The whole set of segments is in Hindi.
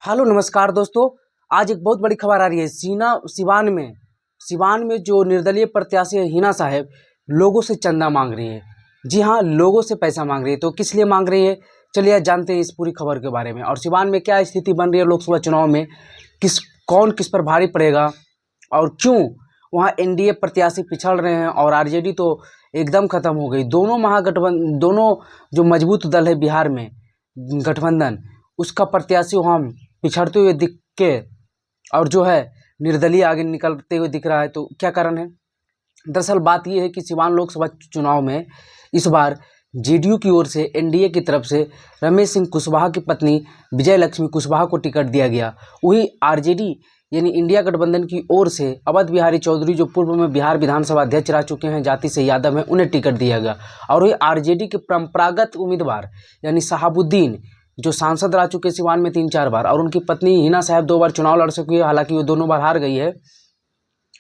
हेलो नमस्कार दोस्तों। आज एक बहुत बड़ी खबर आ रही है। सिवान में जो निर्दलीय प्रत्याशी है हिना साहब लोगों से चंदा मांग रही है। जी हाँ, लोगों से पैसा मांग रही है। तो किस लिए मांग रही है, चलिए आज जानते हैं इस पूरी खबर के बारे में। और सिवान में क्या स्थिति बन रही है लोकसभा चुनाव में, कौन किस पर भारी पड़ेगा और क्यों वहाँ एनडीए प्रत्याशी पिछड़ रहे हैं और आरजेडी तो एकदम खत्म हो गई। दोनों जो मजबूत दल है बिहार में गठबंधन, उसका प्रत्याशी वहाँ पिछड़ते हुए दिख के और जो है निर्दलीय आगे निकलते हुए दिख रहा है। तो क्या कारण है? दरअसल बात यह है कि सिवान लोकसभा चुनाव में इस बार जेडीयू की ओर से एनडीए की तरफ से रमेश सिंह कुशवाहा की पत्नी विजय लक्ष्मी कुशवाहा को टिकट दिया गया। वही आरजेडी यानी इंडिया गठबंधन की ओर से अवध बिहारी चौधरी जो पूर्व में बिहार विधानसभा अध्यक्ष रह चुके हैं, जाति से यादव हैं, उन्हें टिकट दिया गया। और वही आरजेडी के परंपरागत उम्मीदवार यानी शहाबुद्दीन जो सांसद रह चुके सिवान में 3-4 बार, और उनकी पत्नी हिना साहब 2 बार चुनाव लड़ चुकी है, हालांकि वो दोनों बार हार गई है।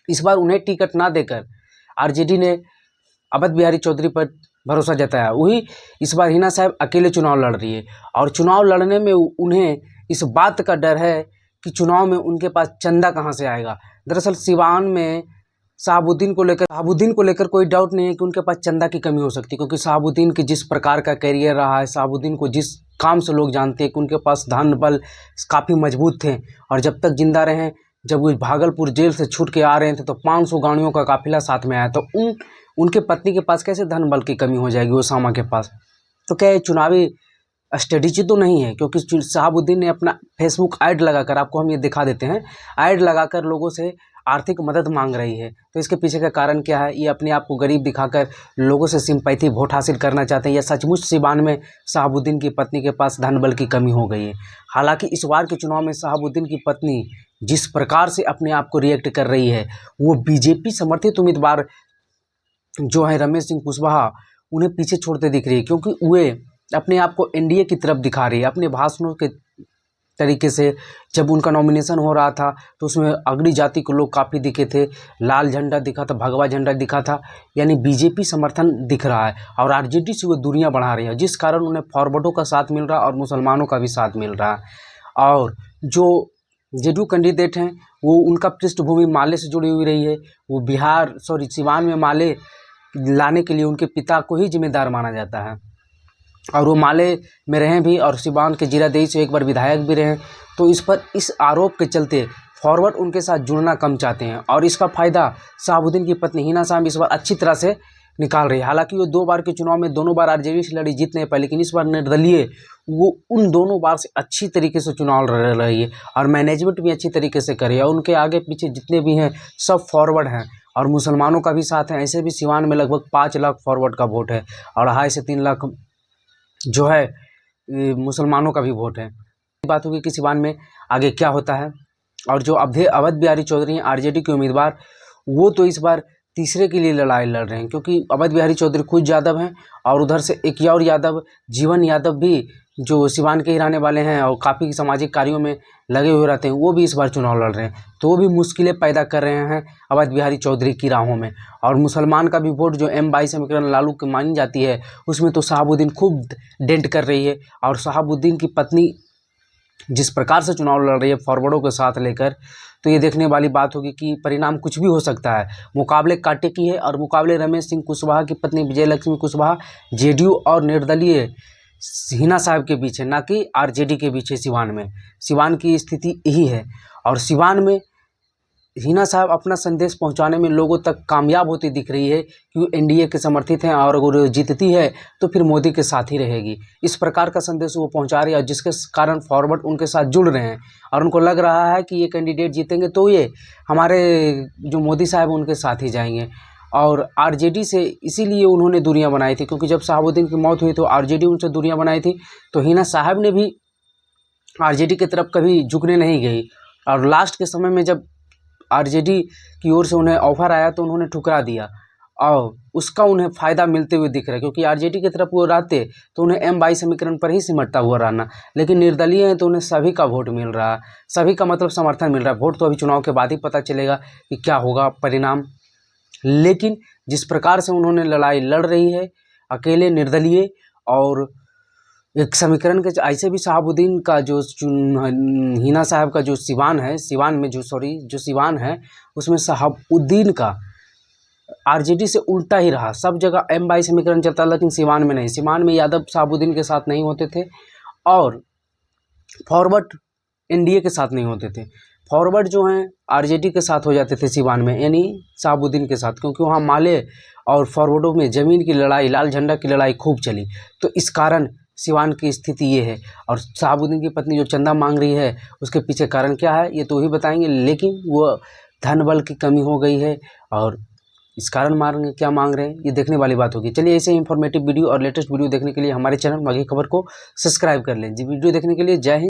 इस बार उन्हें टिकट ना देकर आरजेडी ने अवध बिहारी चौधरी पर भरोसा जताया। वही इस बार हिना साहब अकेले चुनाव लड़ रही है और चुनाव लड़ने में उन्हें इस बात का डर है कि चुनाव में उनके पास चंदा कहां से आएगा। दरअसल सिवान में शहाबुद्दीन को लेकर कोई डाउट नहीं है कि उनके पास चंदा की कमी हो सकती है, क्योंकि शहाबुद्दीन के जिस प्रकार का करियर रहा है, शहाबुद्दीन को जिस काम से लोग जानते हैं कि उनके पास धन बल काफ़ी मजबूत थे और जब तक जिंदा रहे, जब वो भागलपुर जेल से छूट के आ रहे थे तो 500 गाड़ियों का काफिला साथ में आया। तो उनके पत्नी के पास कैसे धन बल की कमी हो जाएगी ओसामा के पास? तो क्या ये चुनावी स्ट्रेटेजी तो नहीं है? क्योंकि शहाबुद्दीन ने अपना फेसबुक ऐड लगाकर, आपको हम ये दिखा देते हैं, ऐड लगाकर लोगों से आर्थिक मदद मांग रही है। तो इसके पीछे का कारण क्या है? ये अपने आप को गरीब दिखाकर लोगों से सिंपैथी वोट हासिल करना चाहते हैं, या सचमुच सिवान में शहाबुद्दीन की पत्नी के पास धन बल की कमी हो गई है? हालांकि इस बार के चुनाव में शहाबुद्दीन की पत्नी जिस प्रकार से अपने आप को रिएक्ट कर रही है, वो बीजेपी समर्थित उम्मीदवार जो है रमेश सिंह कुशवाहा, उन्हें पीछे छोड़ते दिख रही है, क्योंकि वे अपने आप को एनडीए की तरफ दिखा रही है। अपने भाषणों के तरीके से जब उनका नॉमिनेशन हो रहा था तो उसमें अगड़ी जाति के लोग काफ़ी दिखे थे, लाल झंडा दिखा था, भगवा झंडा दिखा था, यानी बीजेपी समर्थन दिख रहा है। और आरजेडी से वो दूरियां बढ़ा रही है, जिस कारण उन्हें फॉरवर्डों का साथ मिल रहा है और मुसलमानों का भी साथ मिल रहा है। और जो जेडीयू कैंडिडेट हैं वो, उनका पृष्ठभूमि माले से जुड़ी हुई रही है। वो सिवान में माले लाने के लिए उनके पिता को ही जिम्मेदार माना जाता है, और वो माले में रहे भी और सिवान के जीरादेई से एक बार विधायक भी रहे। तो इस आरोप के चलते फॉरवर्ड उनके साथ जुड़ना कम चाहते हैं, और इसका फ़ायदा शहाबुद्दीन की पत्नी हिना साहब इस बार अच्छी तरह से निकाल रही है। हालांकि वो 2 बार के चुनाव में दोनों बार आरजेडी से लड़ी, जीत नहीं पाई, लेकिन इस बार निर्दलीय वो उन दोनों बार से अच्छी तरीके से चुनाव लड़ रही है और मैनेजमेंट भी अच्छी तरीके से कर रही है। और उनके आगे पीछे जितने भी हैं सब फॉरवर्ड हैं और मुसलमानों का भी साथ है। ऐसे भी सिवान में लगभग 5 लाख फॉरवर्ड का वोट है और 2.5 से 3 लाख जो है मुसलमानों का भी वोट है। बात होगी कि सिवान में आगे क्या होता है। और जो अवध बिहारी चौधरी हैं आरजेडी के उम्मीदवार, वो तो इस बार तीसरे के लिए लड़ाई लड़ रहे हैं, क्योंकि अवध बिहारी चौधरी खुद यादव हैं और उधर से एक और यादव, जीवन यादव भी जो सिवान के ही रहने वाले हैं और काफ़ी सामाजिक कार्यों में लगे हुए रहते हैं, वो भी इस बार चुनाव लड़ रहे हैं। तो वो भी मुश्किलें पैदा कर रहे हैं अवध बिहारी चौधरी की राहों में। और मुसलमान का भी वोट जो M22 समीकरण लालू की मानी जाती है, उसमें तो शहाबुद्दीन खूब डेंट कर रही है। और शहाबुद्दीन की पत्नी जिस प्रकार से चुनाव लड़ रही है फॉरवर्डों के साथ लेकर, तो ये देखने वाली बात होगी कि परिणाम कुछ भी हो सकता है। मुकाबले कांटे की है और मुकाबले रमेश सिंह कुशवाहा की पत्नी विजय लक्ष्मी कुशवाहा जेडीयू और निर्दलीय हिना साहब के बीच है, ना कि आरजेडी के बीच है। सिवान की स्थिति यही है। और सिवान में हिना साहब अपना संदेश पहुंचाने में लोगों तक कामयाब होती दिख रही है कि वो एनडीए के समर्थित हैं और अगर वो जीतती है तो फिर मोदी के साथ ही रहेगी। इस प्रकार का संदेश वो पहुंचा रही है, जिसके कारण फॉरवर्ड उनके साथ जुड़ रहे हैं और उनको लग रहा है कि ये कैंडिडेट जीतेंगे तो ये हमारे जो मोदी साहब उनके साथ ही जाएंगे। और आरजेडी से इसीलिए उन्होंने दूरियां बनाई थी, क्योंकि जब शहाबुद्दीन की मौत हुई तो आरजेडी उनसे दूरियां बनाई थी, तो हिना साहब ने भी आरजेडी की तरफ कभी झुकने नहीं गई। और लास्ट के समय में जब आरजेडी की ओर से उन्हें ऑफर आया तो उन्होंने ठुकरा दिया और उसका उन्हें फ़ायदा मिलते हुए दिख रहा है, क्योंकि आरजेडी की तरफ वो रहते तो उन्हें M22 समीकरण पर ही सिमटता हुआ रहना। लेकिन निर्दलीय है तो उन्हें सभी का वोट मिल रहा है, सभी का मतलब समर्थन मिल रहा है। वोट तो अभी चुनाव के बाद ही पता चलेगा कि क्या होगा परिणाम। लेकिन जिस प्रकार से उन्होंने लड़ाई लड़ रही है अकेले निर्दलीय और एक समीकरण के ऐसे भी शहाबुद्दीन का जो हिना साहब का जो सिवान है, सिवान में जो सिवान है उसमें शहाबुद्दीन का आरजेडी से उल्टा ही रहा। सब जगह M22 समीकरण चलता, लेकिन सिवान में नहीं। सिवान में यादव शहाबुद्दीन के साथ नहीं होते थे और फॉरवर्ड एनडीए के साथ नहीं होते थे। फॉरवर्ड जो हैं आरजेडी के साथ हो जाते थे सिवान में, यानी शहाबुद्दीन के साथ, क्योंकि वहाँ माले और फॉरवर्डों में ज़मीन की लड़ाई, लाल झंडा की लड़ाई खूब चली। तो इस कारण सिवान की स्थिति ये है। और शहाबुद्दीन की पत्नी जो चंदा मांग रही है उसके पीछे कारण क्या है ये तो ही बताएंगे, लेकिन वो धन बल की कमी हो गई है और इस कारण मांग क्या मांग रहे हैं ये देखने वाली बात होगी। चलिए ऐसे इंफॉर्मेटिव वीडियो और लेटेस्ट वीडियो देखने के लिए हमारे चैनल मगही खबर को सब्सक्राइब कर लें जी। वीडियो देखने के लिए जय हिंद।